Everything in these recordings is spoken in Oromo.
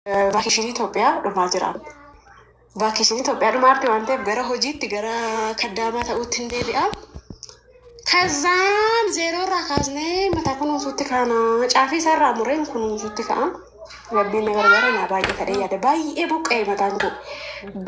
vaakishinii Itoophiyaa dhumaa jira. Vaakishinii Itoophiyaa dhumaatti waan ta'eef gara hojiitti gara kaddaamaa ta'uutti hin deebi'a. Kazaan zeeroorraa kaasnee mataa kunuunsuutti kaana caafii isaarraa mureen kunuunsuutti ka'a. Rabbiin na gargaara naa baay'ee kadhee yaada baay'ee buqqee mataan koo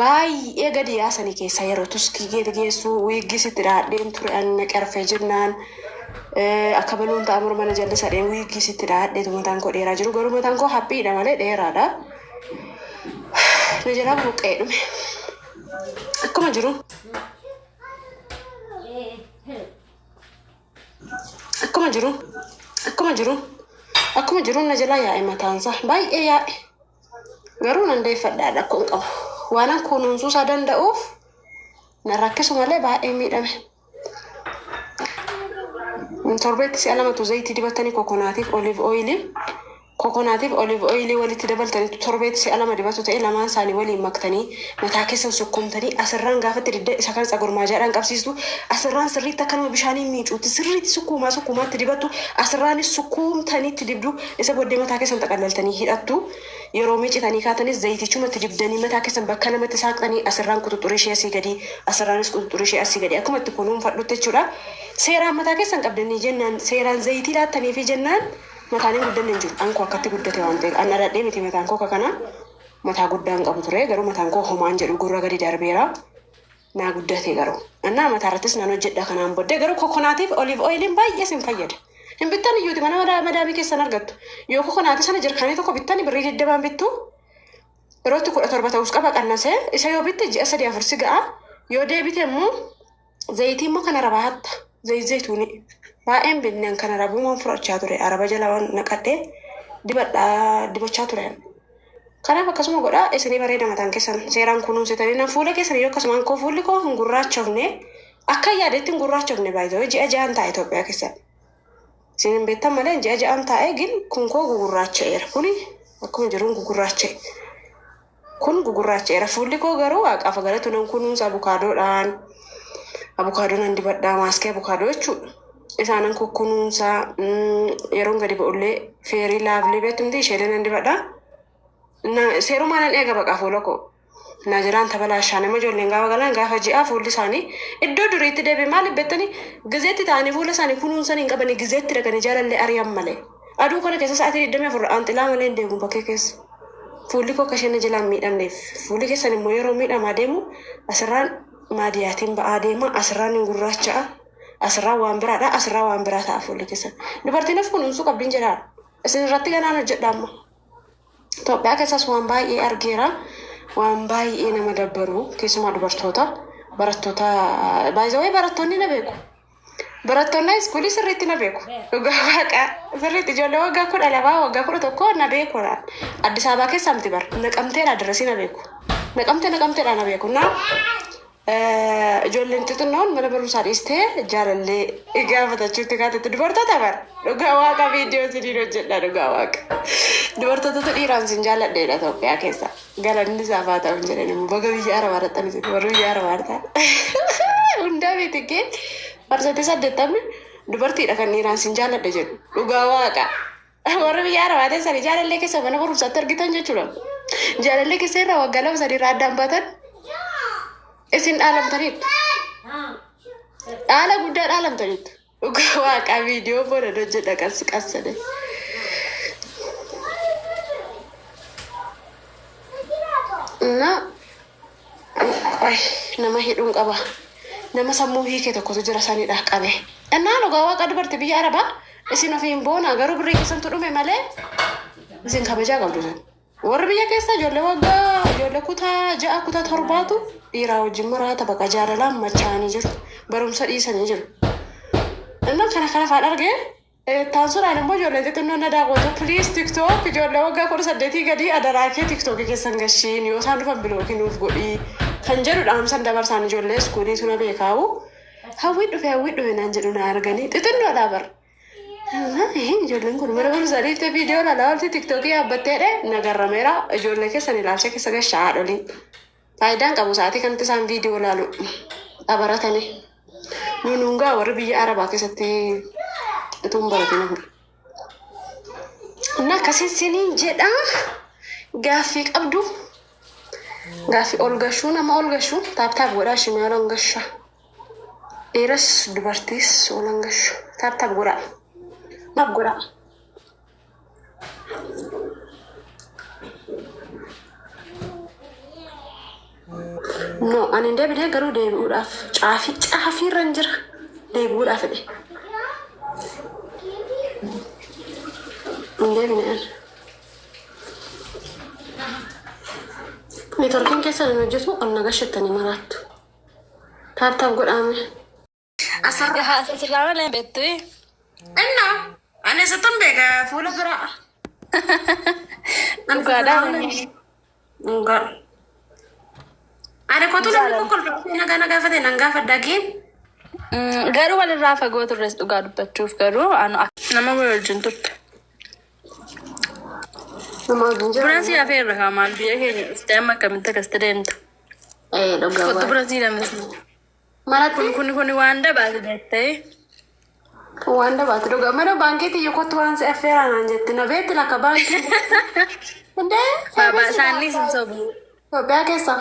baay'ee gadi yaasanii keessa yeroo tuskii geessu wiiggisitti dhaadheen ture anna qarfee jennaan akka baluun ta'a mormana jallisa dhee wiiggisitti dhaadheetu mataan koo dheeraa jiru garuu mataan koo haphiidha malee dheeraadha. Na jalaa buqqee dhume akkuma jiru. Akkuma jiru na jalaa yaa'e mataansa baay'ee yaa'e garuu nan deeffadhaadha akkuma qabu waan an kunuunsuu isaa danda'uuf na rakkisu malee baay'ee miidhame. Torbeetti si'a lamatu zayitii dibatanii kokonaatiif olive oilii walitti dabaltanii torbeetti si'a lama dibatu ta'e lamaan isaanii waliin maktanii mataa keessan sukkumtanii asirraan gaafatti didda isa kan tsagurmaajaadhaan qabsiistu asirraan sirriitti akkanuma bishaanii miicuutti sirriitti sukkuumaatti dibattu asirraanis sukkuumtaniitti dibdu isa booddee mataa keessan xaqallaltanii hidhattu yeroo miicitanii kaatanis zayitichumatti dibdanii mataa keessan bakka namatti saaqxanii asirraan quxuxurii ishee asii gadi asirraanis quxuxurii ishee asii gadi akkuma itti kunuunfadhutti jechuudha. Seeraan mataa keessan qabdanii jennaan seeraan zayitii laattanii fi jennaan mataaniin guddanne hin jiru. Ankoo akkatti guddate waan ta'eef anna dhadhee miti mataan koo kana mataa guddaan qabu ture garuu mataan koo homaan jedhu gurra gadi darbeera naa guddate garuu annaa mataa irrattis nan hojjedha kanaan booddee garuu kokonaatiif olive oiliin baay'ee sin fayyada. Hin bittan iyyuuti mana madaamii keessan argattu yoo kokonaatii sana jirkaanii tokko bittanii birrii 20 bittu yerootti 17 ta'us qaba qannasee isa yoo bitte ji'a 3-4 si ga'a yoo deebite immoo zayitii immoo kana rabaa hatta zayituuni baay'een binneen kana rabuumaan fudhachaa ture araba jalaa naqadhee dibachaa ture. Kanaaf akkasuma godhaa isinii bareeda mataan keessan seeraan kunuunsitanii na fuula keessan yoo akkasumaan koo fuulli koo hin gurraachofne akka yaadetti hin gurraachofne baay'ee ji'a ja'an taa'e Itoophiyaa keessan. Isin beektan malee ji'a ja'an taa'e gin kun koo gugurraacha'eera kuni akkuma jiruun gugurraacha'e. Kun gugurraacha'eera fuulli koo garuu waaqaaf galatu nan kunuunsa abukaadoon dibadhaa maaskii abukaadoo jechuudha. Isaanan kunuunsa yeroo gadi ba'ullee feerii laavlee beektumti isheen dibadhaa. Seerumaan an eega baqaa fuula koo. Na jiraan tabalaashaa nama ijoolleen gaafa galan gaafa ji'aa fuulli isaanii iddoo duriitti deebi'e maaliif beektanii gizeetti ta'anii fuula isaanii kunuunsanii hin qabanii gizeetti dhaqanii jaalallee ari'an malee. Aduu kana keessa sa'aatii 24 aanxilaa malee hin deemu bakkee keessa. Fuulli koo akka isheen jalaan miidhamneef fuulli keessan immoo yeroo miidhamaa deemu asirraan maadiyaatiin ba'aa deema asirraan hin gurraacha'a asirraan waan biraadha asirraan waan biraa ta'a fuulli keessan. Dubartiin of kunuunsuu qabdiin jedhaa isin irratti ganaan hojjedha amma. Itoophiyaa keessas waan baay'ee argeera. Waan baay'ee nama dabbaru keessumaa barattoota baay'ee barattoonni na beeku. Barattoonni iskuulii sirriitti na beeku. Dhugaa waaqa sirriitti ijoollee waggaa 12 waggaa 11 na beeku. Addis Ababaa keessa miti bara naqamteedha dirasii na beeku. Naqamteedha na beeku. Ijoolleen xixinnoon mana barumsaa dhiistee jaalallee gaafatachuutti kaatatti dubartoota bara. Dhugaa waaqa viidiyoo siniin hojjedha dhugaa waaqa. Dubartoota dhiiraan sin jaalladheedha Itoophiyaa keessa. Galanni isaaf haa ta'u jedhani baga biyya arabaa dhaqxanii warri biyya arabaa dhaqan. Hundaa beekee parsantii 80 dubartiidha kan dhiiraan sin jaalladhe jedhu. Dhugaa waaqa. Warri biyya arabaa teessanii jaalallee keessa mana barumsaatti argitan jechuudha. Jaalallee keessa irraa waggaa 2 irraa addaan baatan isin dhaalamtaniitu. Dhaala guddaa dhaalamtaniitu. Dhugaa waaqa viidiyoo booda hojjedha qassade. Nama hidhuun qaba. Nama sammuu hiikee tokkotu jira sanidha qabe. Innaa dhugaa waaqa dubartii biyya arabaa isin ofiin boona garuu birrii keessantu dhume malee isin kabajaa qabdu. Warri biyya keessa ijoollee kutaa 6 kutaa 7tu dhiiraa wajjin maraata baqa jaalalaan machaanii jiru. Barumsa dhiisanii jiru. Innaa kana faan argee taansuudhaan immoo ijoollee xixinnoo na daawwatu piliis tiktook ijoollee waggaa 18 gadi adaraakee tiktookii keessan gashiin yoo isaan dhufan bilookii nuuf godhii kan jedhu dhaamsan dabarsaan ijoollee iskuulii suna beekaawu hawwii dhufe naan jedhu na arganii xixinnoodhaa bara. Ijoolleen kun mana barumsaa dhiiftee viidiyoo laalaa olti tiktookii yaabbatteedhe nagarrameera ijoollee keessan ilaalcha keessa gashaa haadholiin. Faayidaan qabu sa'aatii kanatti isaan viidiyoo laalu baratanii. Nuungaa warri biyya arabaa keessatti ituun baratin. Na akkasiin jedha Gaaffii qabdu. Gaaffii ol gashuu nama ol gashuu taaptaaf godhaa shimaala ol gashaa. Dhiiras dubartiis ol gashu taaptaaf godhaa. Maaf godhaa. No, ani deebi'ee garuu deebi'uudhaaf caafii irra hin jira. Deebi'uudhaaf jedhe. Deebi'ee. Neetworkiin keessa hin hojjetu onna gashattanii maraattu. Taaptaaf godhaame. Asirraa malee beektu. Innaa ani isatti beeka fuula biraa. Dhugaadhaa. Dhugaa. Ada kotu namni kokkolfaa nagaa gaafatee nan gaafadhaa gee. Garuu walirraa fagoo turres dhugaa dubbachuuf garuu nama wajjin turte. Buran si afeerra haa maal biyya keenya dhuftee amma akkamitti akkas deemta. Dhugaa. Kottu buran si lammas. Kuni waan dabaate jettee. Waan dabaate dhugaa mana baankeetti yoo kottu waan si affeeraa naan jetti na beetti lakka baankii. Hundee. Baabaa isaanii sin sobu. Itoophiyaa keessa.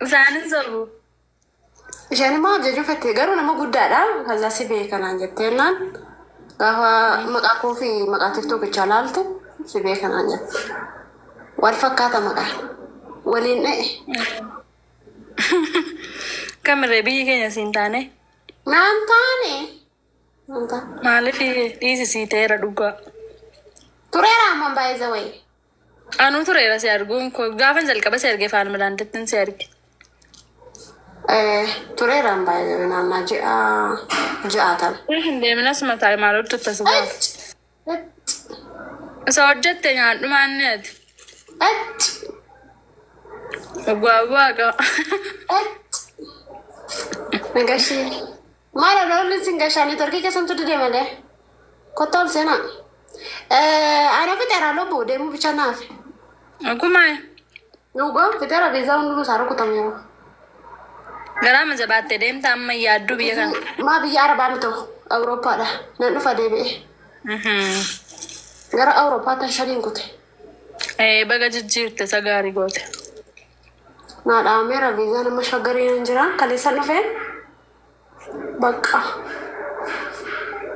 Isaanin sobu. Isheen immoo ajajuu fettee garuu nama guddaadha. Kallaa si beekanaan jettee naan gaafa maqaa koo fi maqaa tiktokichaa laaltu si beekanaan jette. Wal fakkaata maqaa. Waliin dha'e. Kamirree biyyi keenya siin taane? Naan taane. Maaliif dhiisisii ta'eera dhugaa? Tureera amman baay'ee wayii. Anuu tureera si arguun gaafa jalqaba si argee faana milaandettiin si arge. Tureeraan baay'ee naannaa ja'aatan. Hin deeminas mataa maal hojjetta si baaf? Isa hojjette nyaadhu maanneeti? Gwaabbaa qaba. Nagashii. Maal lolli sin gashaanii torkii keessamtu didee malee. Kotta ol seenaa. Ana fixeera lobbo deemuu bicha naaf. Akumaa. Dhugaa fixeera beezaa hunduu isaa rukutameera. Garaa ma jabaattee deemta amma yaadduu biyya kana. Maa biyya Arabaa miti Awurooppaadha. Nan dhufa deebi'e. Gara Awurooppaatti shaniin kute. Baga jijjiirte isa gaarii goote. Naadhaameera beezaa nama shaggarii hin jira. Kaleessa dhufee. Bakka.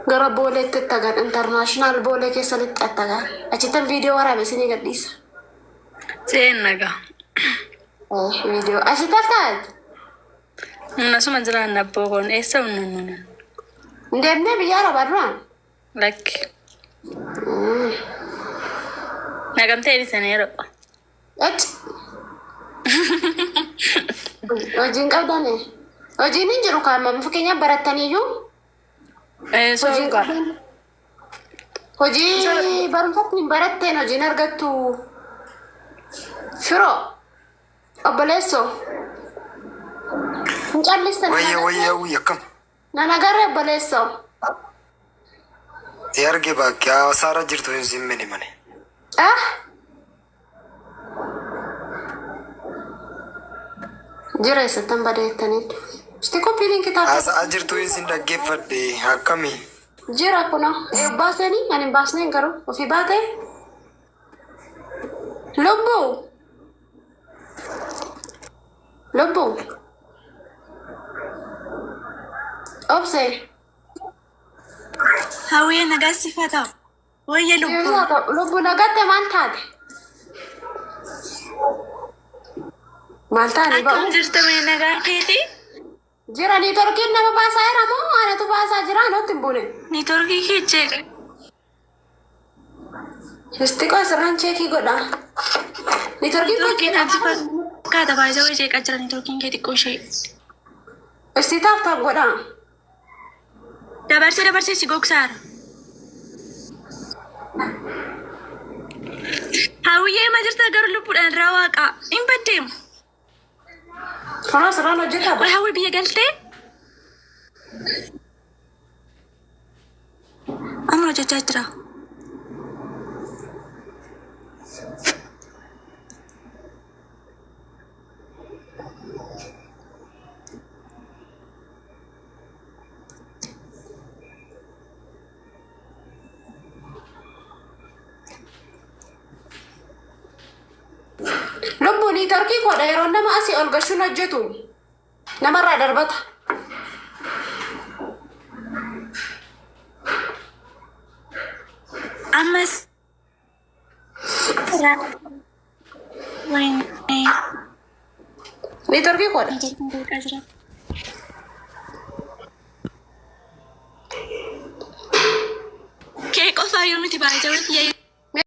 Gara booleetti tagan internaashinaal boolee keessa litti attagan. Achitti viidiyoo waraabee sinii gadhiisa. Seen nagaa. Viidiyoo achitti haftaati. Nasuma jiraan abboo kun eessa unnunnuun? Deemnee biyya Arabaa duraan? Lakki. Nagamtee edisan yeroo. Hojiin qabdane. Hojiin hin jiru kaa'amma fakkeenya barattaniiyyuu. Hojii barumsatti hin baratteen hojiin argattu. Firoo. Obboleessoo. Hin callistan. Wayya akkam. Nan agarre obboleessoo. Si arge bakki haasaara jirtu hin simmini mane. Jira eessattan badeettaniitu. Ishti koppiiliin kitaaba. Haasaa jirtu hin dhaggeeffadhe akkamii. Jira kuna baasanii ani hin baasneen garuu ofii baatee. Lubbuu. Obsee. Hawwee nagaa sifata. Wayya lubbuu. Lubbuu nagatte maal taate? Maal taane ba'u? Akkam jirtu mee nagaa keeti? Jira niitorkiin nama baasaa jira moo anatu baasaa jira anotti hin buune? Niitorkii kee jeeqa. Isti qoo sirraan cheekii godha. Niitorkiin ati fakkaata baay'ee wayii jeeqaa jira niitorkiin kee xiqqoo ishee. Isti taaf godha. Dabarsee si gogsaara. Hawwiyyee ma jirta garuu lubbuudhaan irraa waaqaa hin baddeemu. Kana sirraan hojjetaa Wal hawwi biyya galtee? Amma hojjechaa jira. kuni tarkii kodha yeroo nama asii ol gashuun hojjetu namarraa darbata. Ammas Ni tarkii kodha. Kee qofaa yoo miti baay'ee